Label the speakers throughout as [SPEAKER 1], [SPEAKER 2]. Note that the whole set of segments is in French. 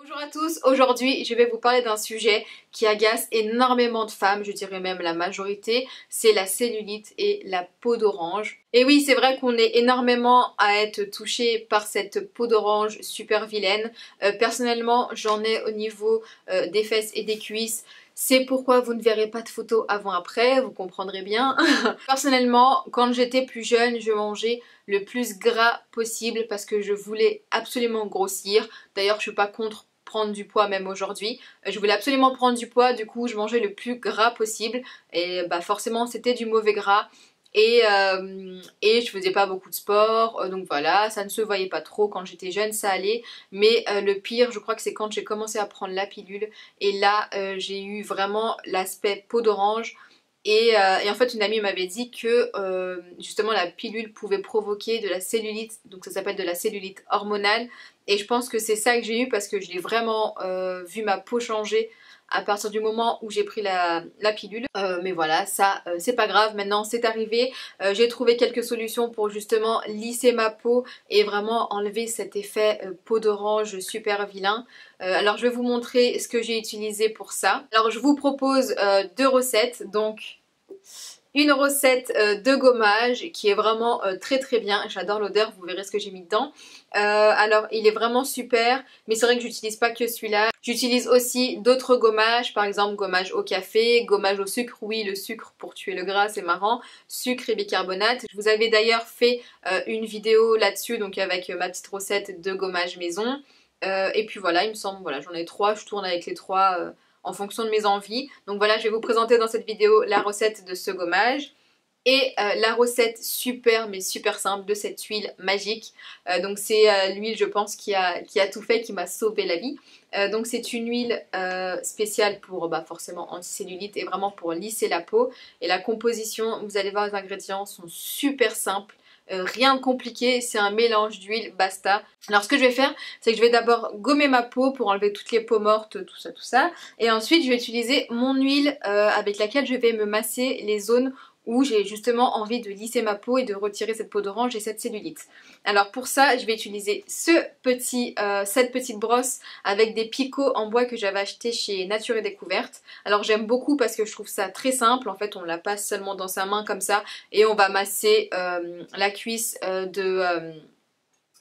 [SPEAKER 1] Bonjour à tous, aujourd'hui je vais vous parler d'un sujet qui agace énormément de femmes, je dirais même la majorité, c'est la cellulite et la peau d'orange. Et oui, c'est vrai qu'on est énormément à être touché par cette peau d'orange super vilaine. Personnellement, j'en ai au niveau des fesses et des cuisses. C'est pourquoi vous ne verrez pas de photos avant-après, vous comprendrez bien. Personnellement, quand j'étais plus jeune, je mangeais le plus gras possible parce que je voulais absolument grossir. D'ailleurs, je suis pas contre prendre du poids même aujourd'hui. Je voulais absolument prendre du poids, du coup je mangeais le plus gras possible et bah forcément c'était du mauvais gras. Et je faisais pas beaucoup de sport, donc voilà, ça ne se voyait pas trop quand j'étais jeune, ça allait. Mais le pire, je crois que c'est quand j'ai commencé à prendre la pilule. Et là, j'ai eu vraiment l'aspect peau d'orange. Et en fait, une amie m'avait dit que justement la pilule pouvait provoquer de la cellulite, donc ça s'appelle de la cellulite hormonale. Et je pense que c'est ça que j'ai eu parce que je l'ai vraiment vu ma peau changer à partir du moment où j'ai pris la pilule. Mais voilà, ça c'est pas grave, maintenant c'est arrivé. J'ai trouvé quelques solutions pour justement lisser ma peau et vraiment enlever cet effet peau d'orange super vilain. Alors je vais vous montrer ce que j'ai utilisé pour ça. Alors je vous propose deux recettes, donc une recette de gommage qui est vraiment très très bien, j'adore l'odeur, vous verrez ce que j'ai mis dedans. Alors il est vraiment super, mais c'est vrai que j'utilise pas que celui-là. J'utilise aussi d'autres gommages, par exemple gommage au café, gommage au sucre, oui le sucre pour tuer le gras c'est marrant, sucre et bicarbonate. Je vous avais d'ailleurs fait une vidéo là-dessus, donc avec ma petite recette de gommage maison. Et puis voilà, il me semble, voilà j'en ai trois, je tourne avec les trois en fonction de mes envies. Donc voilà, je vais vous présenter dans cette vidéo la recette de ce gommage et la recette super mais super simple de cette huile magique. Donc c'est l'huile je pense qui a tout fait, qui m'a sauvé la vie. Donc c'est une huile spéciale pour forcément anticellulite et vraiment pour lisser la peau. Et la composition, vous allez voir, les ingrédients sont super simples. Rien de compliqué, c'est un mélange d'huile, basta. Alors ce que je vais faire, c'est que je vais d'abord gommer ma peau pour enlever toutes les peaux mortes, tout ça. Et ensuite je vais utiliser mon huile avec laquelle je vais me masser les zones où j'ai justement envie de lisser ma peau et de retirer cette peau d'orange et cette cellulite. Alors pour ça, je vais utiliser cette petite brosse avec des picots en bois que j'avais acheté chez Nature et Découverte. Alors j'aime beaucoup parce que je trouve ça très simple, en fait on la passe seulement dans sa main comme ça et on va masser la cuisse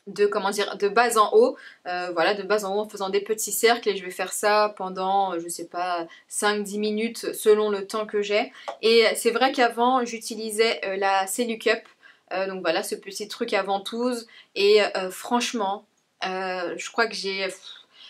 [SPEAKER 1] de bas en haut, voilà, de bas en haut en faisant des petits cercles, et je vais faire ça pendant, je sais pas, 5-10 minutes selon le temps que j'ai. Et c'est vrai qu'avant j'utilisais la Cellucup, donc voilà, ce petit truc à ventouse, et franchement, je crois que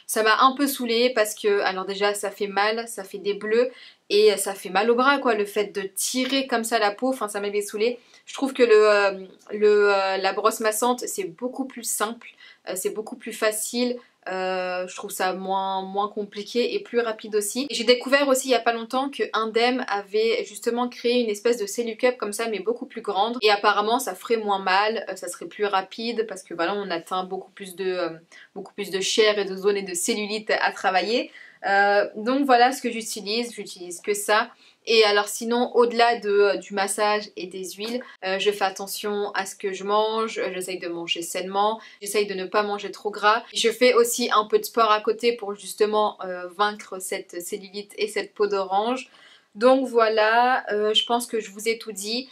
[SPEAKER 1] ça m'a un peu saoulée parce que, alors déjà ça fait mal, ça fait des bleus et ça fait mal au bras quoi, le fait de tirer comme ça la peau, enfin ça m'avait saoulée. Je trouve que la brosse massante c'est beaucoup plus simple, c'est beaucoup plus facile. Je trouve ça moins compliqué et plus rapide aussi. J'ai découvert aussi il y a pas longtemps que Indem avait justement créé une espèce de Cellucup comme ça mais beaucoup plus grande, et apparemment ça ferait moins mal, ça serait plus rapide parce que voilà on atteint beaucoup plus de chair et de zones et de cellulite à travailler. Donc voilà ce que j'utilise que ça. Et alors sinon, au-delà du massage et des huiles, je fais attention à ce que je mange, j'essaye de manger sainement, j'essaye de ne pas manger trop gras. Je fais aussi un peu de sport à côté pour justement vaincre cette cellulite et cette peau d'orange. Donc voilà, je pense que je vous ai tout dit.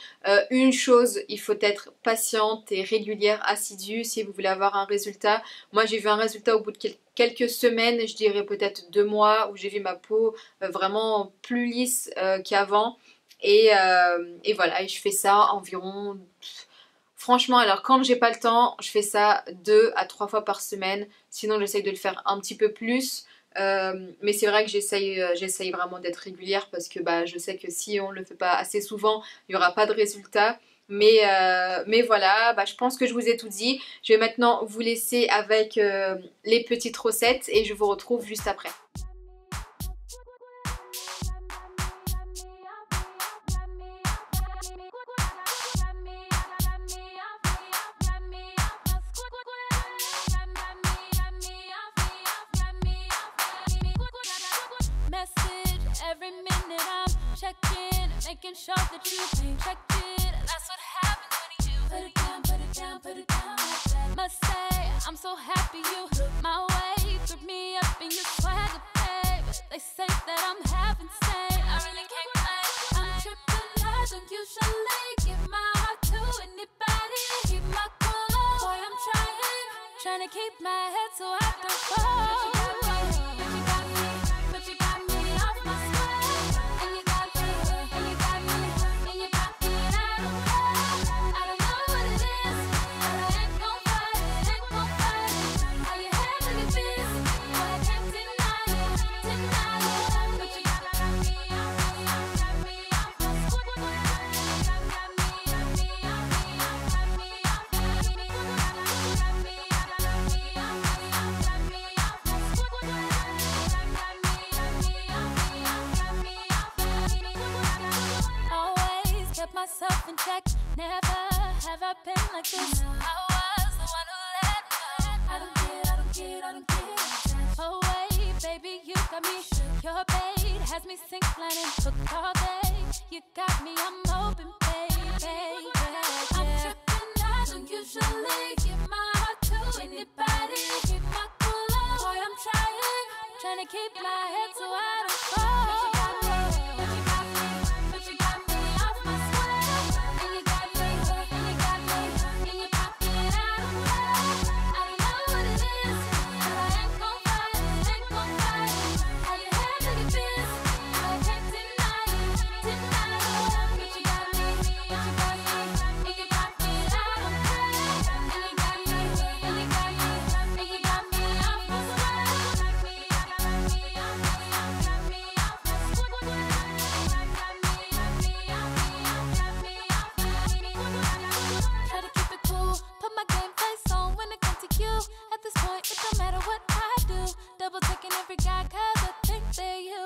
[SPEAKER 1] Une chose, il faut être patiente et régulière, assidue si vous voulez avoir un résultat. Moi j'ai vu un résultat au bout de quelques semaines, je dirais peut-être 2 mois, où j'ai vu ma peau vraiment plus lisse qu'avant. Et voilà, et je fais ça environ... Franchement, alors quand j'ai pas le temps, je fais ça 2 à 3 fois par semaine. Sinon j'essaye de le faire un petit peu plus. Mais c'est vrai que j'essaye vraiment d'être régulière parce que je sais que si on le fait pas assez souvent, il n'y aura pas de résultat. Mais voilà, je pense que je vous ai tout dit. Je vais maintenant vous laisser avec les petites recettes et je vous retrouve juste après.
[SPEAKER 2] Every minute I'm checking, making sure that you've been checked in. That's what happens when you put it down, put it down, put it down like that. Must say I'm so happy you look my way, took me up and your swagger, babe. They say that I'm half insane. I really can't claim I'm tripping. I don't usually give my heart to anybody. Keep my cool, boy, I'm trying to keep my head so I don't fall. But you got me, but you got me off my square. And you got me, and you got me in your pocket. I don't know what it is, but I ain't gon' fight it, ain't gon' fight it. How you had to get this, but I can't deny it, deny it. But you got me, got me off my square. Got me off my always kept myself in check. Never have I been like this. I was the one who let go. I don't get. Oh wait, baby, you got me. Your bait has me sink planning. Hooked all day. You got me, I'm open, baby. I'm tripping, I don't usually give my heart to anybody. Keep my cool, boy, I'm trying to keep my head so I don't fall. But you got me, but you got me off my square. And you got me in your pocket. I don't know what it is, but I ain't gon' fight it, ain't gon' fight it. How you had to get this, but I can't deny it, deny it. But you got me in your pocket. I don't care. And you got me off my square. Try to keep it cool, put my game face on when it comes to you. At this point, it don't matter what I do. Double checking every guy 'cause I think they're you.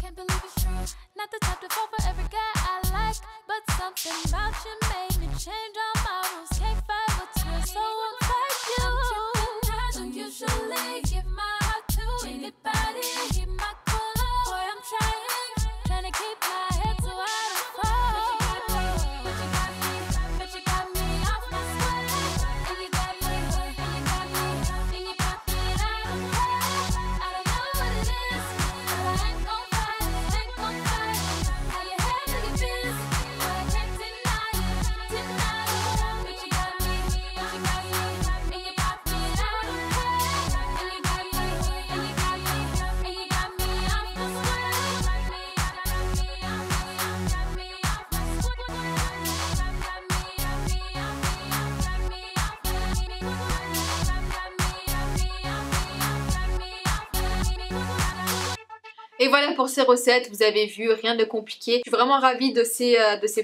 [SPEAKER 2] Can't believe it's true. Not the type to fall for every guy I like, but something about you made me change all my rules. Can't fight what's real, so I'm like you. I'm tripping, I don't usually give my heart to anybody. Keep my cool, boy, I'm trying to keep my head so I don't fall. But you got me, but you got me off my square. And you got me in your pocket. I don't know what it is, but I ain't gon' fight it, ain't gon' fight it. How you had to get this, but I can't deny it, deny it. But you got me in your pocket. I don't care. And you got me off my
[SPEAKER 1] Et voilà pour ces recettes, vous avez vu, rien de compliqué. Je suis vraiment ravie de ces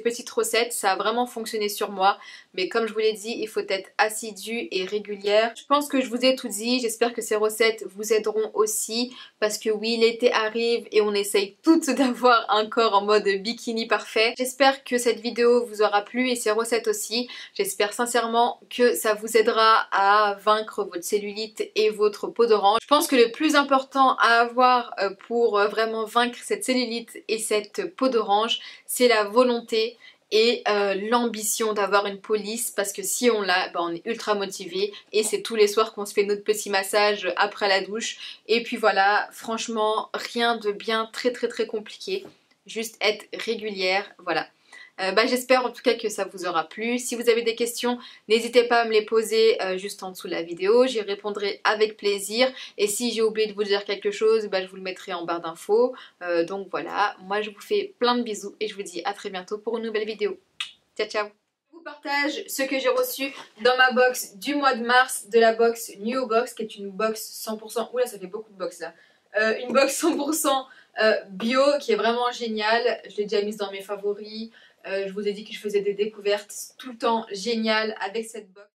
[SPEAKER 1] petites recettes, ça a vraiment fonctionné sur moi. Mais comme je vous l'ai dit, il faut être assidu et régulière. Je pense que je vous ai tout dit, j'espère que ces recettes vous aideront aussi. Parce que oui, l'été arrive et on essaye toutes d'avoir un corps en mode bikini parfait. J'espère que cette vidéo vous aura plu et ces recettes aussi. J'espère sincèrement que ça vous aidera à vaincre votre cellulite et votre peau d'orange. Je pense que le plus important à avoir pour vraiment vaincre cette cellulite et cette peau d'orange, c'est la volonté et l'ambition d'avoir une peau lisse, parce que si on l'a, on est ultra motivé et c'est tous les soirs qu'on se fait notre petit massage après la douche. Et puis voilà, franchement rien de bien très compliqué, juste être régulière, voilà. J'espère en tout cas que ça vous aura plu. Si vous avez des questions, n'hésitez pas à me les poser juste en dessous de la vidéo. J'y répondrai avec plaisir. Et si j'ai oublié de vous dire quelque chose, je vous le mettrai en barre d'infos. Donc voilà, moi je vous fais plein de bisous et je vous dis à très bientôt pour une nouvelle vidéo. Ciao ciao. Je vous partage ce que j'ai reçu dans ma box du mois de mars de la box New Box, qui est une box 100%... Oula, ça fait beaucoup de box là. Une box 100% bio qui est vraiment géniale. Je l'ai déjà mise dans mes favoris. Je vous ai dit que je faisais des découvertes tout le temps géniales avec cette box.